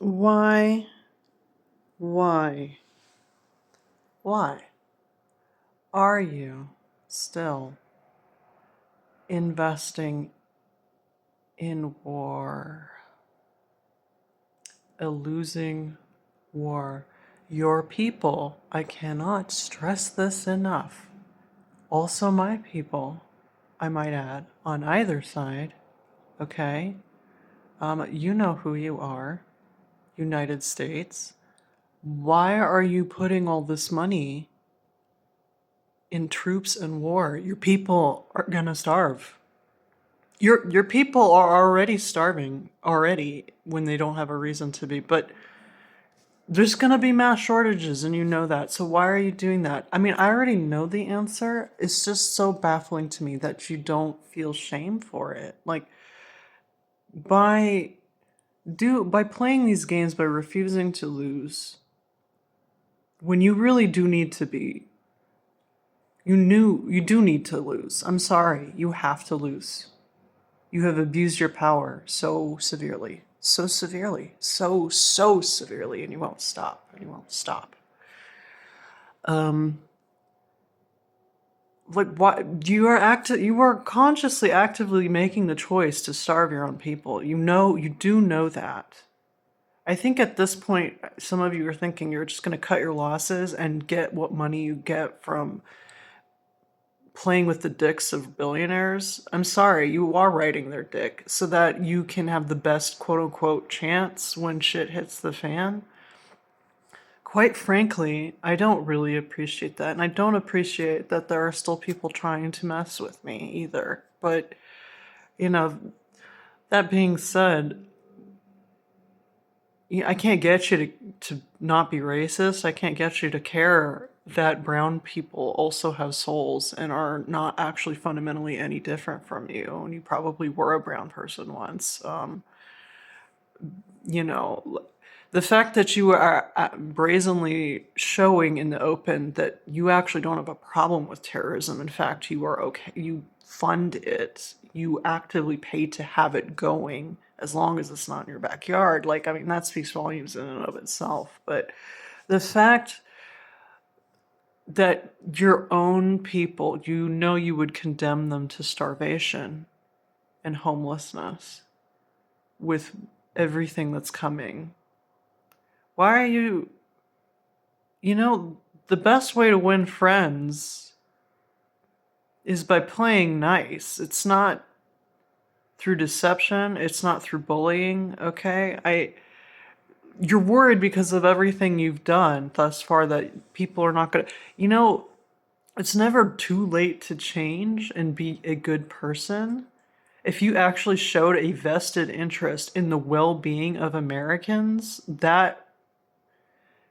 Why, why, why are you still investing in war? A losing war. Your people, I cannot stress this enough. Also, my people, I might add, on either side, okay? You know who you are, United States. Why are you putting all this money in troops and war? Your people are gonna starve. Your people are already starving already when they don't have a reason to be, but there's gonna be mass shortages and you know that. So why are you doing that? I mean, I already know the answer. It's just so baffling to me that you don't feel shame for it. Like by by playing these games, by refusing to lose, when you really do need to be, you do need to lose. I'm sorry, you have to lose. You have abused your power so severely, so severely, so severely, and you won't stop, and you won't stop. Um, like what you are consciously actively making the choice to starve your own people. You do know that. I think at this point, some of you are thinking you're just going to cut your losses and get what money you get from playing with the dicks of billionaires. I'm sorry, you are riding their dick so that you can have the best quote unquote chance when shit hits the fan. Quite frankly, I don't really appreciate that. And I don't appreciate that there are still people trying to mess with me either. But, you know, that being said, I can't get you to not be racist. I can't get you to care that brown people also have souls and are not actually fundamentally any different from you. And you probably were a brown person once. You know, the fact that you are brazenly showing in the open that you actually don't have a problem with terrorism. In fact, you are okay. You fund it. You actively pay to have it going as long as it's not in your backyard. Like, I mean, that speaks volumes in and of itself. But the fact that your own people, you know, you would condemn them to starvation and homelessness with everything that's coming. Why are you, you know, the best way to win friends is by playing nice. It's not through deception, it's not through bullying, okay? You're worried because of everything you've done thus far that people are not gonna, you know, it's never too late to change and be a good person. If you actually showed a vested interest in the well-being of Americans, that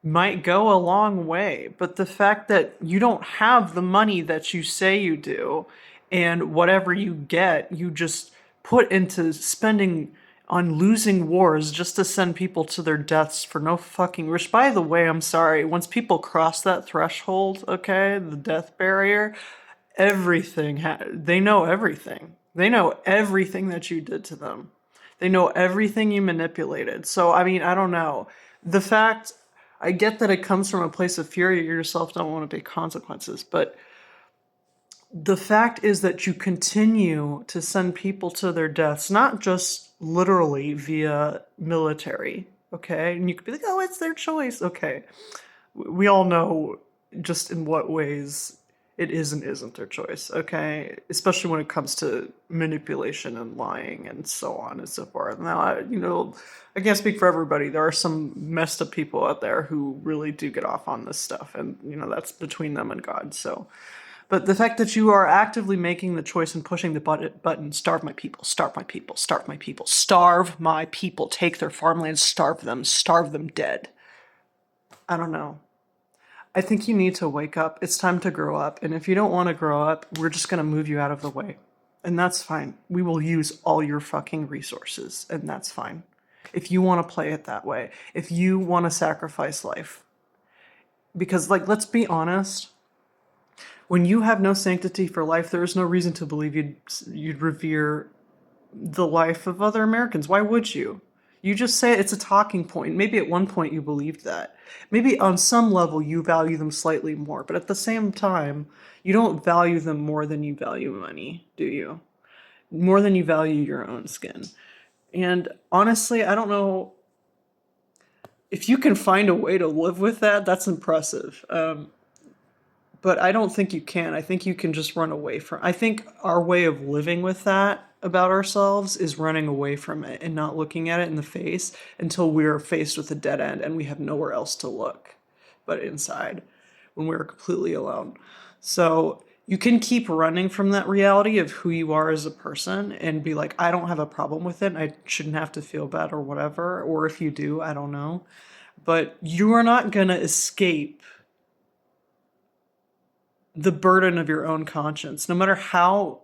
might go a long way. But the fact that you don't have the money that you say you do, and whatever you get, you just put into spending on losing wars just to send people to their deaths for no fucking, which by the way, I'm sorry, once people cross that threshold, okay, the death barrier, they know everything. They know everything that you did to them. They know everything you manipulated. So, I mean, I don't know. The fact, I get that it comes from a place of fear. You yourself don't want to pay consequences. But the fact is that you continue to send people to their deaths, not just literally via military, okay? And you could be like, oh, it's their choice. Okay. We all know just in what ways it is and isn't their choice, okay? Especially when it comes to manipulation and lying and so on and so forth. Now, I can't speak for everybody. There are some messed up people out there who really do get off on this stuff, and that's between them and God. So, but the fact that you are actively making the choice and pushing the button, starve my people, starve my people, starve my people, starve my people, take their farmland, starve them dead. I don't know. I think you need to wake up. It's time to grow up. And if you don't want to grow up, we're just going to move you out of the way. And that's fine. We will use all your fucking resources, and that's fine. If you want to play it that way, if you want to sacrifice life. Because, like, let's be honest, when you have no sanctity for life, there is no reason to believe you'd revere the life of other Americans. Why would you? You just say it's a talking point. Maybe at one point you believed that. Maybe on some level you value them slightly more, but at the same time, you don't value them more than you value money, do you? More than you value your own skin. And honestly, I don't know if you can find a way to live with that, that's impressive. But I don't think you can. I think you can just run away from. I think our way of living with that about ourselves is running away from it and not looking at it in the face until we're faced with a dead end and we have nowhere else to look but inside when we're completely alone. So you can keep running from that reality of who you are as a person and be like, I don't have a problem with it. I shouldn't have to feel bad or whatever. Or if you do, I don't know. But you are not going to escape the burden of your own conscience. No matter how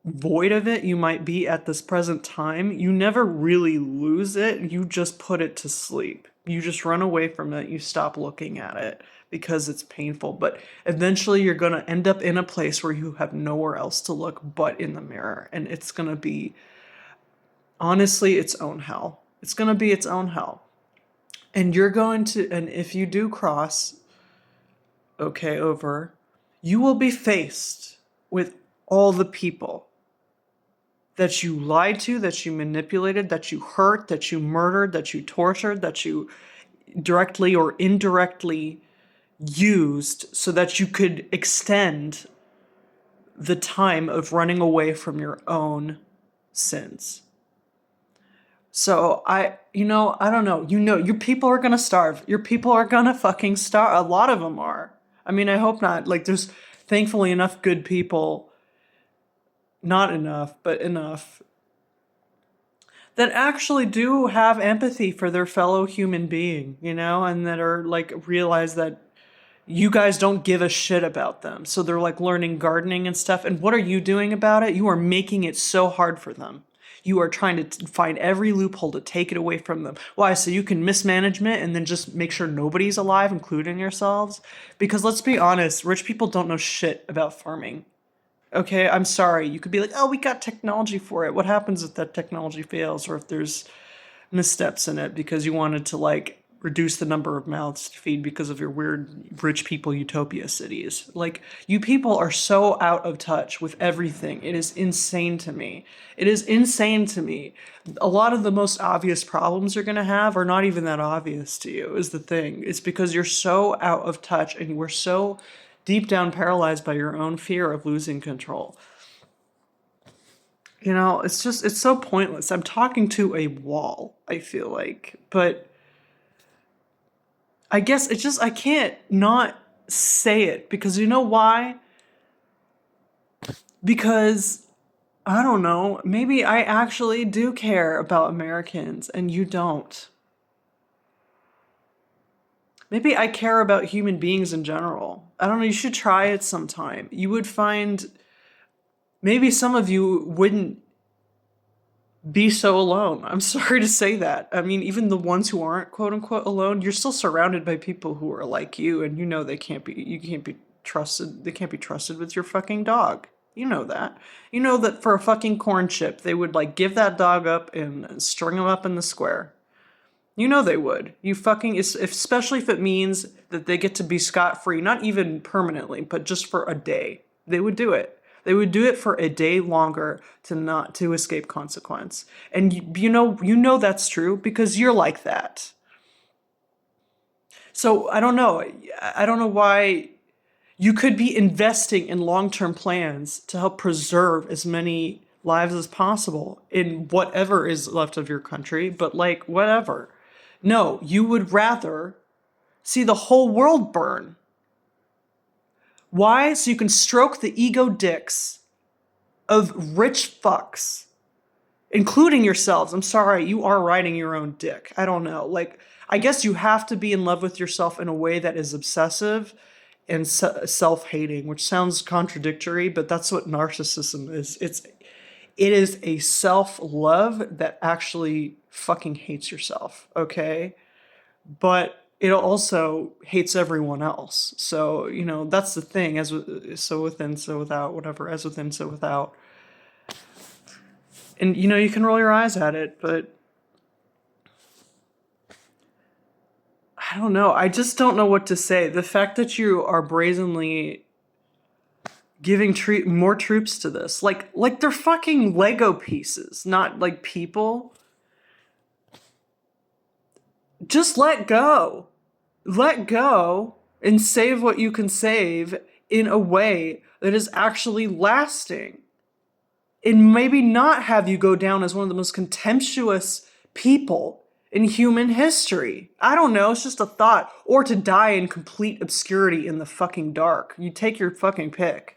void of it you might be at this present time, you never really lose it. You just put it to sleep. You just run away from it. You stop looking at it because it's painful. But eventually you're going to end up in a place where you have nowhere else to look but in the mirror. And it's going to be, honestly, its own hell. It's going to be its own hell. And you're going to, and if you do cross, okay, over, you will be faced with all the people that you lied to, that you manipulated, that you hurt, that you murdered, that you tortured, that you directly or indirectly used so that you could extend the time of running away from your own sins. So I don't know. Your people are gonna starve. Your people are gonna fucking starve. A lot of them are. I mean, I hope not. Like, there's thankfully enough good people, not enough, but enough, that actually do have empathy for their fellow human being, and that are like realize that you guys don't give a shit about them. So they're like learning gardening and stuff. And what are you doing about it? You are making it so hard for them. You are trying to find every loophole to take it away from them. Why? So you can mismanagement and then just make sure nobody's alive, including yourselves? Because let's be honest, rich people don't know shit about farming. Okay, I'm sorry. You could be like, oh, we got technology for it. What happens if that technology fails or if there's missteps in it because you wanted to like reduce the number of mouths to feed because of your weird rich people utopia cities? Like, you people are so out of touch with everything. It is insane to me. It is insane to me. A lot of the most obvious problems you're going to have are not even that obvious to you, is the thing. It's because you're so out of touch and you were so deep down paralyzed by your own fear of losing control. It's so pointless. I'm talking to a wall, I feel like. But I guess I can't not say it because you know why? Because, I don't know, maybe I actually do care about Americans and you don't. Maybe I care about human beings in general. I don't know, you should try it sometime. You would find, maybe some of you wouldn't be so alone. I'm sorry to say that. I mean, even the ones who aren't quote unquote alone, you're still surrounded by people who are like you, and you can't be trusted. They can't be trusted with your fucking dog. You know that. You know that for a fucking corn chip, they would like give that dog up and string him up in the square. You know they would. You fucking, especially if it means that they get to be scot-free, not even permanently, but just for a day. They would do it. They would do it for a day longer to escape consequence. And you know that's true because you're like that. So I don't know. I don't know why you could be investing in long-term plans to help preserve as many lives as possible in whatever is left of your country, but like whatever. No, you would rather see the whole world burn. Why? So you can stroke the ego dicks of rich fucks, including yourselves. I'm sorry, you are riding your own dick. I don't know. Like, I guess you have to be in love with yourself in a way that is obsessive and self-hating, which sounds contradictory, but that's what narcissism is. It is a self-love that actually fucking hates yourself, okay? But it also hates everyone else. So, that's the thing. So within, so without, whatever, as within, so without. And, you can roll your eyes at it, but I don't know. I just don't know what to say. The fact that you are brazenly giving more troops to this, like they're fucking Lego pieces, not like people. Just let go. Let go and save what you can save in a way that is actually lasting. And maybe not have you go down as one of the most contemptuous people in human history. I don't know, it's just a thought. Or to die in complete obscurity in the fucking dark. You take your fucking pick.